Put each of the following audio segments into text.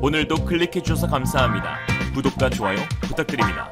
오늘도 클릭해주셔서 감사합니다. 구독과 좋아요 부탁드립니다.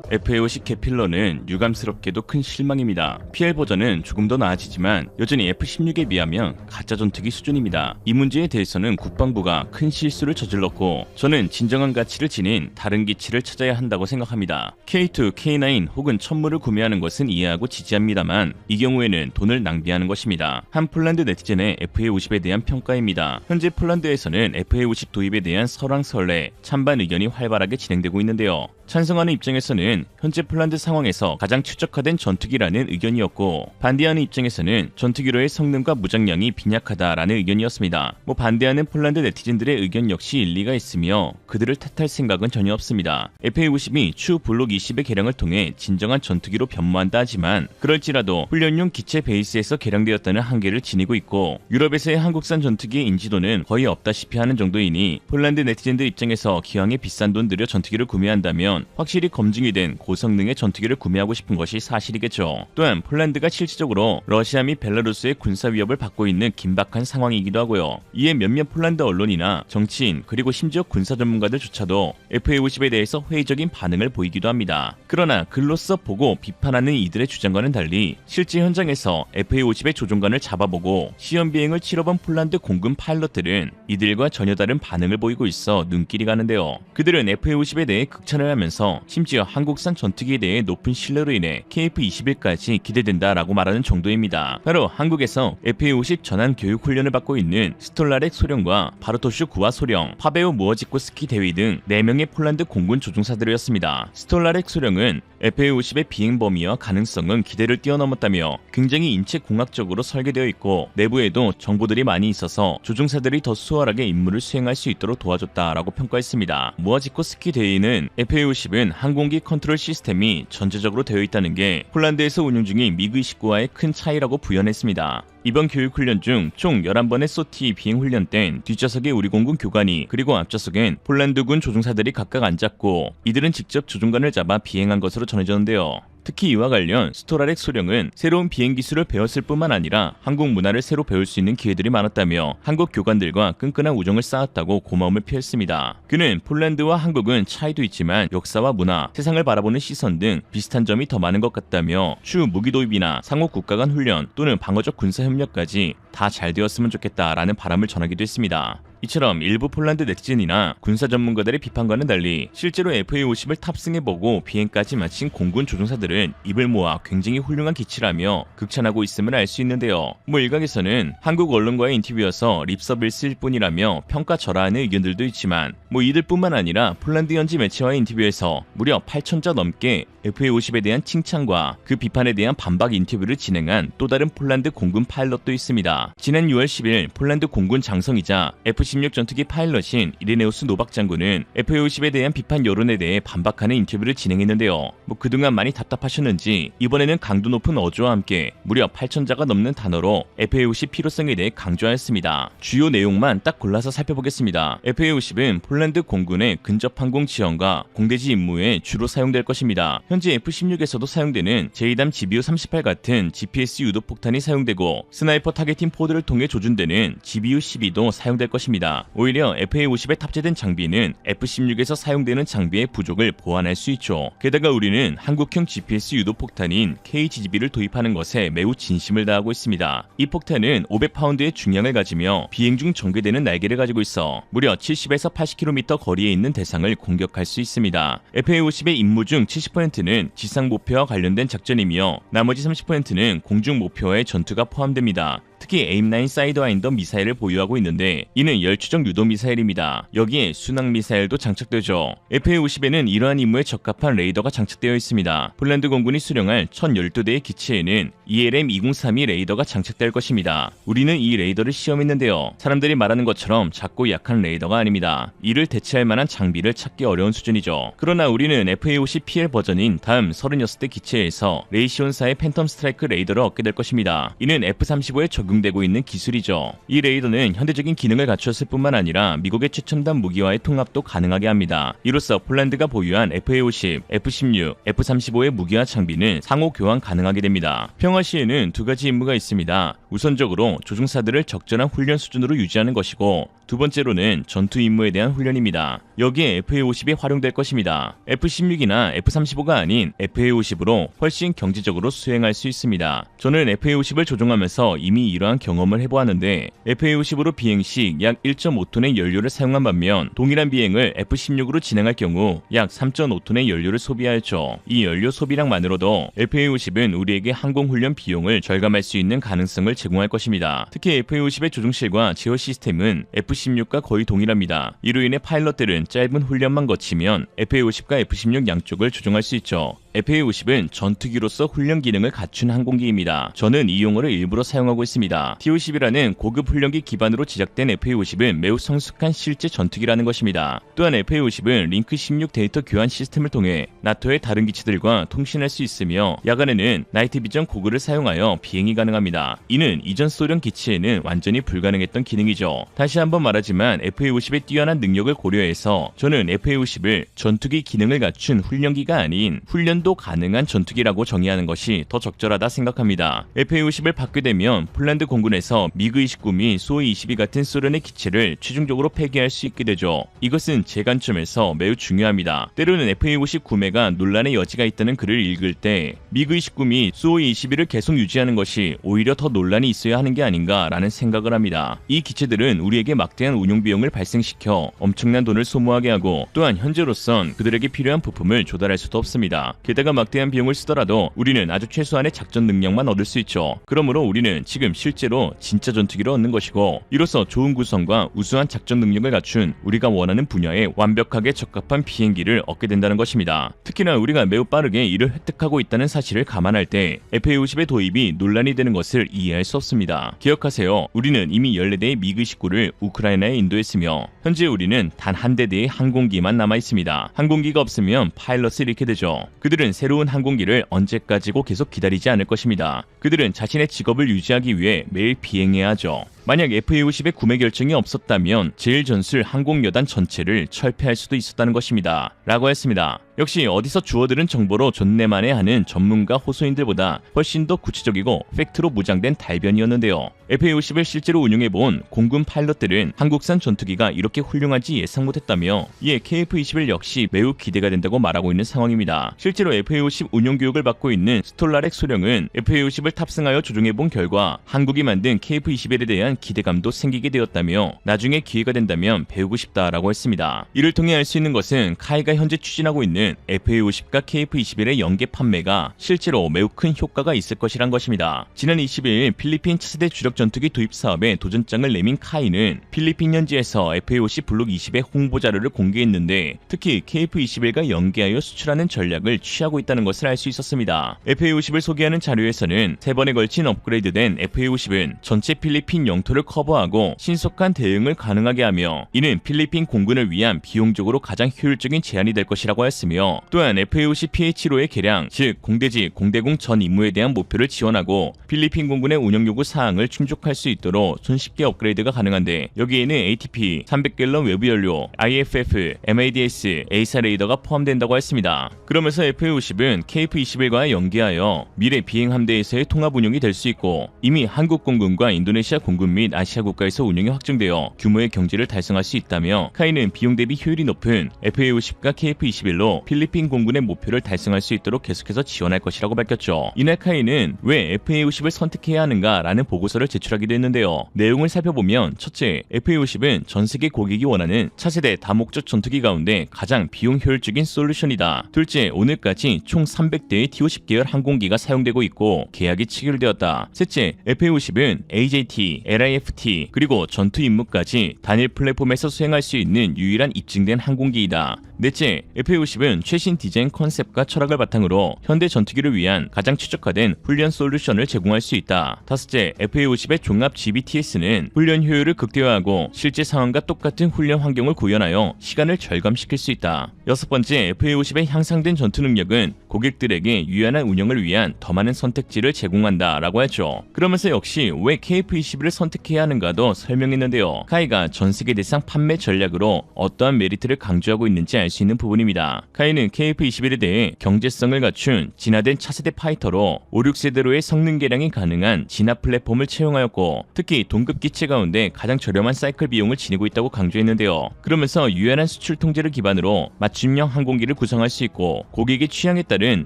FA50 캐필러는 유감스럽게도 큰 실망입니다. PL 버전은 조금 더 나아지지만 여전히 F16에 비하면 가짜 전투기 수준입니다. 이 문제에 대해서는 국방부가 큰 실수를 저질렀고 저는 진정한 가치를 지닌 다른 기치를 찾아야 한다고 생각합니다. K2, K9 혹은 천물을 구매하는 것은 이해하고 지지합니다만 이 경우에는 돈을 낭비하는 것입니다. 한 폴란드 네티즌의 FA50에 대한 평가입니다. 현재 폴란드에서는 FA50 도입에 대한 설왕설래, 찬반 의견이 활발하게 진행되고 있는데요. 찬성하는 입장에서는 현재 폴란드 상황에서 가장 최적화된 전투기라는 의견이었고 반대하는 입장에서는 전투기로의 성능과 무장량이 빈약하다라는 의견이었습니다. 반대하는 폴란드 네티즌들의 의견 역시 일리가 있으며 그들을 탓할 생각은 전혀 없습니다. FA50이 추 블록 20의 개량을 통해 진정한 전투기로 변모한다 하지만 그럴지라도 훈련용 기체 베이스에서 개량되었다는 한계를 지니고 있고 유럽에서의 한국산 전투기의 인지도는 거의 없다시피 하는 정도이니 폴란드 네티즌들 입장에서 기왕에 비싼 돈 들여 전투기를 구매한다면 확실히 검증이 된 고성능의 전투기를 구매하고 싶은 것이 사실이겠죠. 또한 폴란드가 실질적으로 러시아 및 벨라루스의 군사 위협을 받고 있는 긴박한 상황이기도 하고요. 이에 몇몇 폴란드 언론이나 정치인 그리고 심지어 군사 전문가들조차도 FA50에 대해서 회의적인 반응을 보이기도 합니다. 그러나 글로써 보고 비판하는 이들의 주장과는 달리 실제 현장에서 FA50의 조종관을 잡아보고 시험 비행을 치러본 폴란드 공군 파일럿들은 이들과 전혀 다른 반응을 보이고 있어 눈길이 가는데요. 그들은 FA50에 대해 극찬을 하면서 심지어 한국산 전투기에 대해 높은 신뢰로 인해 KF-21까지 기대된다라고 말하는 정도입니다. 바로 한국에서 FA50 전환 교육 훈련을 받고 있는 스톨라렉 소령과 바르토슈 구와 소령, 파베오 무어지코스키 대위 등 4명의 폴란드 공군 조종사들이었습니다. 스톨라렉 소령은 FA50의 비행 범위와 가능성은 기대를 뛰어넘었다며 굉장히 인체공학적으로 설계되어 있고 내부에도 정보들이 많이 있어서 조종사들이 더 수월하게 임무를 수행할 수 있도록 도와줬다라고 평가했습니다. 무어지코스키 대위는 FA50은 항공기 컨트롤 시스템이 전체적으로 되어 있다는 게 폴란드에서 운용 중인 미그29와의 큰 차이라고 부연했습니다. 이번 교육훈련 중 총 11번의 소티 비행훈련 땐 뒷좌석에 우리 공군 교관이 그리고 앞좌석엔 폴란드군 조종사들이 각각 앉았고 이들은 직접 조종관을 잡아 비행한 것으로 전해졌는데요. 특히 이와 관련 스토라렉 소령은 새로운 비행 기술을 배웠을 뿐만 아니라 한국 문화를 새로 배울 수 있는 기회들이 많았다며 한국 교관들과 끈끈한 우정을 쌓았다고 고마움을 표했습니다. 그는 폴란드와 한국은 차이도 있지만 역사와 문화, 세상을 바라보는 시선 등 비슷한 점이 더 많은 것 같다며 추후 무기 도입이나 상호 국가 간 훈련 또는 방어적 군사 협력까지 다 잘 되었으면 좋겠다라는 바람을 전하기도 했습니다. 이처럼 일부 폴란드 네티즌이나 군사 전문가들의 비판과는 달리 실제로 FA50을 탑승해보고 비행까지 마친 공군 조종사들은 입을 모아 굉장히 훌륭한 기치라며 극찬하고 있음을 알 수 있는데요. 일각에서는 한국 언론과의 인터뷰여서 립서비스일 뿐이라며 평가절하하는 의견들도 있지만 이들뿐만 아니라 폴란드 현지 매체와의 인터뷰에서 무려 8,000자 넘게 FA50에 대한 칭찬과 그 비판에 대한 반박 인터뷰를 진행한 또 다른 폴란드 공군 파일럿도 있습니다. 지난 6월 10일 폴란드 공군 장성이자 F-16 전투기 파일럿인 이레네우스 노박 장군은 FA50에 대한 비판 여론에 대해 반박하는 인터뷰를 진행했는데요. 그동안 많이 답답하셨는지 이번에는 강도 높은 어조와 함께 무려 8,000자가 넘는 단어로 FA50 필요성에 대해 강조하였습니다. 주요 내용만 딱 골라서 살펴보겠습니다. FA50은 폴란드 공군의 근접 항공 지원과 공대지 임무에 주로 사용될 것입니다. 현재 F-16에서도 사용되는 제이담 GBU-38 같은 GPS 유도 폭탄이 사용되고 스나이퍼 타겟팅 포드를 통해 조준되는 GBU-12도 사용될 것입니다. 오히려 FA-50에 탑재된 장비는 F-16에서 사용되는 장비의 부족을 보완할 수 있죠. 게다가 우리는 한국형 GPS 유도 폭탄인 KGB를 도입하는 것에 매우 진심을 다하고 있습니다. 이 폭탄은 500파운드의 중량을 가지며 비행 중 전개되는 날개를 가지고 있어 무려 70에서 80km 거리에 있는 대상을 공격할 수 있습니다. FA-50의 임무 중 70%는 지상 목표와 관련된 작전이며 나머지 30%는 공중 목표와의 전투가 포함됩니다. 특히 AIM-9 사이드와인더 미사일을 보유하고 있는데 이는 열추적 유도 미사일입니다. 여기에 순항 미사일도 장착되죠. FA-50에는 이러한 임무에 적합한 레이더가 장착되어 있습니다. 폴란드 공군이 수령할 1012대의 기체에는 ELM-2032 레이더가 장착될 것입니다. 우리는 이 레이더를 시험했는데요. 사람들이 말하는 것처럼 작고 약한 레이더가 아닙니다. 이를 대체할 만한 장비를 찾기 어려운 수준이죠. 그러나 우리는 FA-50 PL 버전인 다음 36대 기체에서 레이시온사의 팬텀 스트라이크 레이더를 얻게 될 것입니다. 이는 F-35에 적용 적용되고 있는 기술이죠. 이 레이더는 현대적인 기능을 갖추었을 뿐만 아니라 미국의 최첨단 무기와의 통합도 가능하게 합니다. 이로써 폴란드가 보유한 FA-50, F-16, F-35의 무기와 장비는 상호 교환 가능하게 됩니다. 평화 시에는 두 가지 임무가 있습니다. 우선적으로 조종사들을 적절한 훈련 수준으로 유지하는 것이고, 두 번째로는 전투 임무에 대한 훈련입니다. 여기에 FA-50이 활용될 것입니다. F-16이나 F-35가 아닌 FA-50으로 훨씬 경제적으로 수행할 수 있습니다. 저는 FA-50을 조종하면서 이미 이러한 경험을 해보았는데, FA-50으로 비행 시 약 1.5톤의 연료를 사용한 반면 동일한 비행을 F-16으로 진행할 경우 약 3.5톤의 연료를 소비하였죠. 이 연료 소비량만으로도 FA-50은 우리에게 항공훈련 비용을 절감할 수 있는 가능성을 제공할 것입니다. 특히 FA-50의 조종실과 제어 시스템은 F-16과 거의 동일합니다. 이로 인해 파일럿들은 짧은 훈련만 거치면 FA-50과 F-16 양쪽을 조종할 수 있죠. FA-50은 전투기로서 훈련 기능을 갖춘 항공기입니다. 저는 이 용어를 일부러 사용하고 있습니다. T-50이라는 고급 훈련기 기반으로 제작된 FA-50은 매우 성숙한 실제 전투기라는 것입니다. 또한 FA-50은 링크 16 데이터 교환 시스템을 통해 나토의 다른 기체들과 통신할 수 있으며 야간에는 나이트 비전 고글을 사용하여 비행이 가능합니다. 이는 이전 소련 기체에는 완전히 불가능했던 기능이죠. 다시 한번 말하지만 FA-50의 뛰어난 능력을 고려해서 저는 FA-50을 전투기 기능을 갖춘 훈련기가 아닌 훈련도 가능한 전투기라고 정의하는 것이 더 적절하다 생각합니다. FA-50을 받게 되면 폴란드 공군에서 미그-29 및 수호-22 같은 소련의 기체를 최종적으로 폐기할 수 있게 되죠. 이것은 제 관점에서 매우 중요합니다. 때로는 FA-50 구매가 논란의 여지가 있다는 글을 읽을 때 미그-29 및 수호-22를 계속 유지하는 것이 오히려 더 논란이 있어야 하는 게 아닌가라는 생각을 합니다. 이 기체들은 우리에게 막대한 운용 비용을 발생시켜 엄청난 돈을 소모하게 하고, 또한 현재로선 그들에게 필요한 부품을 조달할 수도 없습니다. 게다가 막대한 비용을 쓰더라도 우리는 아주 최소한의 작전 능력만 얻을 수 있죠. 그러므로 우리는 지금 실제로 진짜 전투기를 얻는 것이고, 이로써 좋은 구성과 우수한 작전 능력을 갖춘 우리가 원하는 분야에 완벽하게 적합한 비행기를 얻게 된다는 것입니다. 특히나 우리가 매우 빠르게 이를 획득하고 있다는 사실을 감안할 때 FA-50의 도입이 논란이 되는 것을 이해할 수 없습니다. 기억하세요. 우리는 이미 14대의 미그-19를 우크라이나에 인도했으며 현재 우리는 단 한 대대의 항공기만 남아 있습니다. 항공기가 없으면 파일럿을 잃게 되죠. 그들은 새로운 항공기를 언제까지고 계속 기다리지 않을 것입니다. 그들은 자신의 직업을 유지하기 위해 매일 비행해야 하죠. 만약 FA-50의 구매 결정이 없었다면 제1전술 항공여단 전체를 철폐할 수도 있었다는 것입니다. 라고 했습니다. 역시 어디서 주워들은 정보로 존내만해하는 전문가 호소인들보다 훨씬 더 구체적이고 팩트로 무장된 달변이었는데요. FA-50을 실제로 운용해본 공군 파일럿들은 한국산 전투기가 이렇게 훌륭하지 예상 못했다며 이에 KF-21 역시 매우 기대가 된다고 말하고 있는 상황입니다. 실제로 FA-50 운용 교육을 받고 있는 스톨라렉 소령은 FA-50을 탑승하여 조종해본 결과 한국이 만든 KF-21에 대한 기대감도 생기게 되었다며 나중에 기회가 된다면 배우고 싶다라고 했습니다. 이를 통해 알 수 있는 것은 카이가 현재 추진하고 있는 FA-50과 KF-21의 연계 판매가 실제로 매우 큰 효과가 있을 것이란 것입니다. 지난 22일 필리핀 차세대 주력 전투기 도입 사업에 도전장을 내민 카이는 필리핀 현지에서 FA-50 블록 20의 홍보 자료를 공개했는데 특히 KF-21과 연계하여 수출하는 전략을 취하고 있다는 것을 알 수 있었습니다. FA-50을 소개하는 자료에서는 3번에 걸친 업그레이드된 FA-50은 전체 필리핀 영토를 커버하고 신속한 대응을 가능하게 하며 이는 필리핀 공군을 위한 비용적으로 가장 효율적인 제안이 될 것이라고 했으며 또한 FA-50 PH-로의 개량, 즉 공대지, 공대공 전 임무에 대한 목표를 지원하고 필리핀 공군의 운영 요구 사항을 충족할 수 있도록 손쉽게 업그레이드가 가능한데 여기에는 ATP, 300갤런 외부 연료, IFF, MADS, A사 레이더가 포함된다고 했습니다. 그러면서 FA-50은 KF-21과 연계하여 미래 비행 함대에서의 통합 운용이 될 수 있고 이미 한국 공군과 인도네시아 공군 및 아시아 국가에서 운용이 확정되어 규모의 경제를 달성할 수 있다며 카이는 비용 대비 효율이 높은 FA-50과 KF-21로 필리핀 공군의 목표를 달성할 수 있도록 계속해서 지원할 것이라고 밝혔죠. 이날 카이는 왜 FA-50을 선택해야 하는가 라는 보고서를 제출하기도 했는데요. 내용을 살펴보면 첫째, FA-50은 전세계 고객이 원하는 차세대 다목적 전투기 가운데 가장 비용 효율적인 솔루션이다. 둘째, 오늘까지 총 300대의 T-50 계열 항공기가 사용되고 있고 계약이 체결되었다. 셋째, FA-50은 AJT, LIFT 그리고 전투 임무까지 단일 플랫폼에서 수행할 수 있는 유일한 입증된 항공기이다. 넷째, FA50은 최신 디자인 컨셉과 철학을 바탕으로 현대 전투기를 위한 가장 최적화된 훈련 솔루션을 제공할 수 있다. 다섯째, FA50의 종합 GBTS는 훈련 효율을 극대화하고 실제 상황과 똑같은 훈련 환경을 구현하여 시간을 절감시킬 수 있다. 여섯 번째, FA50의 향상된 전투 능력은 고객들에게 유연한 운영을 위한 더 많은 선택지를 제공한다라고 했죠. 그러면서 역시 왜 KF-21을 선택해야 하는가도 설명했는데요. 카이가 전세계 대상 판매 전략으로 어떠한 메리트를 강조하고 있는지 알 수 있는 부분입니다. 카이는 KF-21에 대해 경제성을 갖춘 진화된 차세대 파이터로 5, 6세대로의 성능 개량이 가능한 진화 플랫폼을 채용하였고, 특히 동급 기체 가운데 가장 저렴한 사이클 비용을 지니고 있다고 강조했는데요. 그러면서 유연한 수출 통제를 기반으로 맞춤형 항공기를 구성할 수 있고 고객의 취향에 따른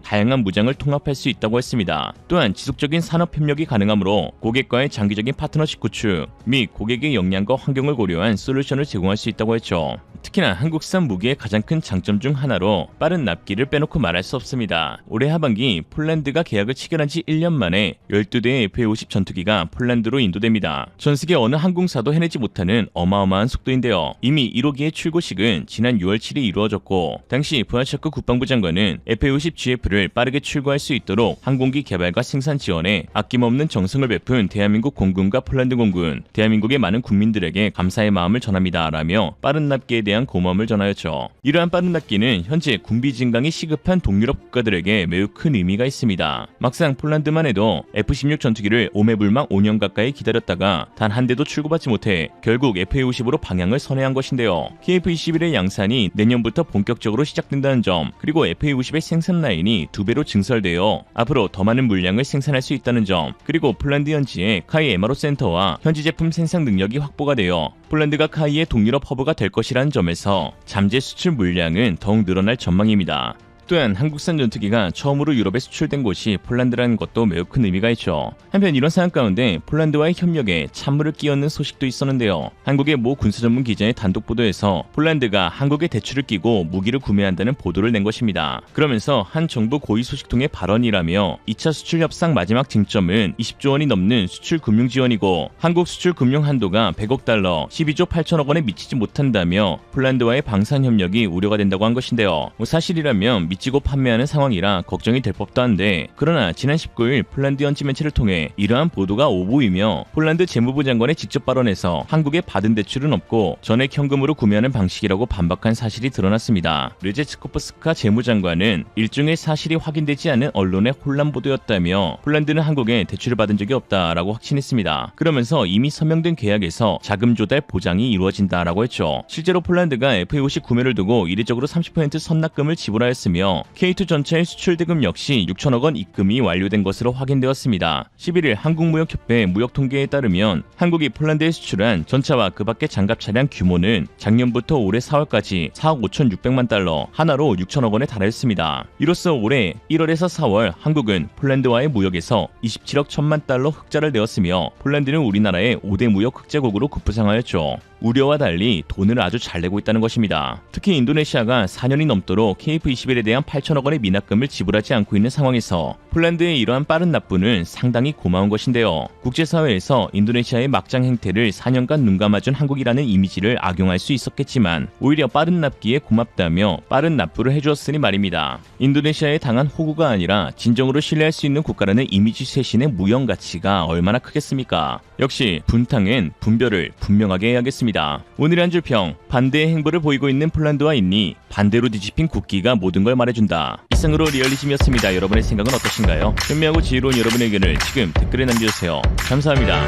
다양한 무장을 통합할 수 있다고 했습니다. 또한 지속적인 산업 협력이 가능하므로 고객과의 장기적인 파트너십 구축 및 고객의 역량과 환경을 고려한 솔루션을 제공할 수 있다고 했죠. 특히나 한국산 무기의 가장 큰 장점 중 하나로 빠른 납기를 빼놓고 말할 수 없습니다. 올해 하반기 폴란드가 계약을 체결한 지 1년 만에 12대의 FA50 전투기가 폴란드로 인도됩니다. 전 세계 어느 항공사도 해내지 못하는 어마어마한 속도인데요. 이미 1호기의 출고식은 지난 6월 7일 이루어졌고, 당시 브와샤크 국방부 장관은 FA50GF를 빠르게 출고할 수 있도록 항공기 개발과 생산 지원에 아낌없는 정성을 베푼 대한민국 공군과 폴란드 공군, 대한민국의 많은 국민들에게 감사의 마음을 전합니다 라며 빠른 납기에 대한 고마움을 전하였죠. 이러한 빠른 납기는 현재 군비 증강이 시급한 동유럽 국가들에게 매우 큰 의미가 있습니다. 막상 폴란드만 해도 F-16 전투기를 오매불망 5년 가까이 기다렸다가 단 한 대도 출고받지 못해 결국 FA-50으로 방향을 선회한 것인데요. KF-21의 양산이 내년부터 본격적으로 시작된다는 점, 그리고 FA-50의 생산 라인이 2배로 증설되어 앞으로 더 많은 물량을 생산할 수 있다는 점, 그리고 폴란드 현지의 카이 MRO 센터와 현지 제품 생산 능력이 확보가 되어 폴란드가 카이의 동유럽 허브가 될 것이라는 점에서 잠재 수출 물량은 더욱 늘어날 전망입니다. 또한 한국산 전투기가 처음으로 유럽에 수출된 곳이 폴란드라는 것도 매우 큰 의미가 있죠. 한편 이런 상황 가운데 폴란드와의 협력에 찬물을 끼얹는 소식도 있었는데요. 한국의 모 군사 전문 기자의 단독 보도에서 폴란드가 한국에 대출을 끼고 무기를 구매한다는 보도를 낸 것입니다. 그러면서 한 정부 고위 소식통의 발언이라며 2차 수출 협상 마지막 쟁점은 20조 원이 넘는 수출 금융 지원이고 한국 수출 금융 한도가 100억 달러, 12조 8천억 원에 미치지 못한다며 폴란드와의 방산 협력이 우려가 된다고 한 것인데요. 사실이라면 미치고 판매하는 상황이라 걱정이 될 법도 한데, 그러나 지난 19일 폴란드 현지 매체를 통해 이러한 보도가 오보이며 폴란드 재무부 장관의 직접 발언에서 한국에 받은 대출은 없고 전액 현금으로 구매하는 방식이라고 반박한 사실이 드러났습니다. 르제츠코프스카 재무장관은 일종의 사실이 확인되지 않은 언론의 혼란 보도였다며 폴란드는 한국에 대출을 받은 적이 없다라고 확신했습니다. 그러면서 이미 서명된 계약에서 자금 조달 보장이 이루어진다라고 했죠. 실제로 폴란드가 FA50 구매를 두고 이례적으로 30% 선납금을 지불하였으며 K2 전차의 수출 대금 역시 6천억 원 입금이 완료된 것으로 확인되었습니다. 11일 한국무역협회 무역통계에 따르면 한국이 폴란드에 수출한 전차와 그 밖의 장갑 차량 규모는 작년부터 올해 4월까지 4억 5,600만 달러, 하나로 6천억 원에 달하였습니다. 이로써 올해 1월에서 4월 한국은 폴란드와의 무역에서 27억 1천만 달러 흑자를 내었으며 폴란드는 우리나라의 5대 무역 흑자국으로 급부상하였죠. 우려와 달리 돈을 아주 잘 내고 있다는 것입니다. 특히 인도네시아가 4년이 넘도록 KF-21에 대한 8천억 원의 미납금을 지불하지 않고 있는 상황에서 폴란드의 이러한 빠른 납부는 상당히 고마운 것인데요. 국제사회에서 인도네시아의 막장 행태를 4년간 눈감아준 한국이라는 이미지를 악용할 수 있었겠지만 오히려 빠른 납기에 고맙다며 빠른 납부를 해주었으니 말입니다. 인도네시아에 당한 호구가 아니라 진정으로 신뢰할 수 있는 국가라는 이미지 쇄신의 무형 가치가 얼마나 크겠습니까? 역시 분탕은 분별을 분명하게 해야겠습니다. 오늘의 한 줄 평, 반대의 행보를 보이고 있는 폴란드와 인니, 반대로 뒤집힌 국기가 모든 걸 말해준다. 이상으로 리얼리즘이었습니다. 여러분의 생각은 어떠신가요? 현명하고 지혜로운 여러분의 의견을 지금 댓글에 남겨주세요. 감사합니다.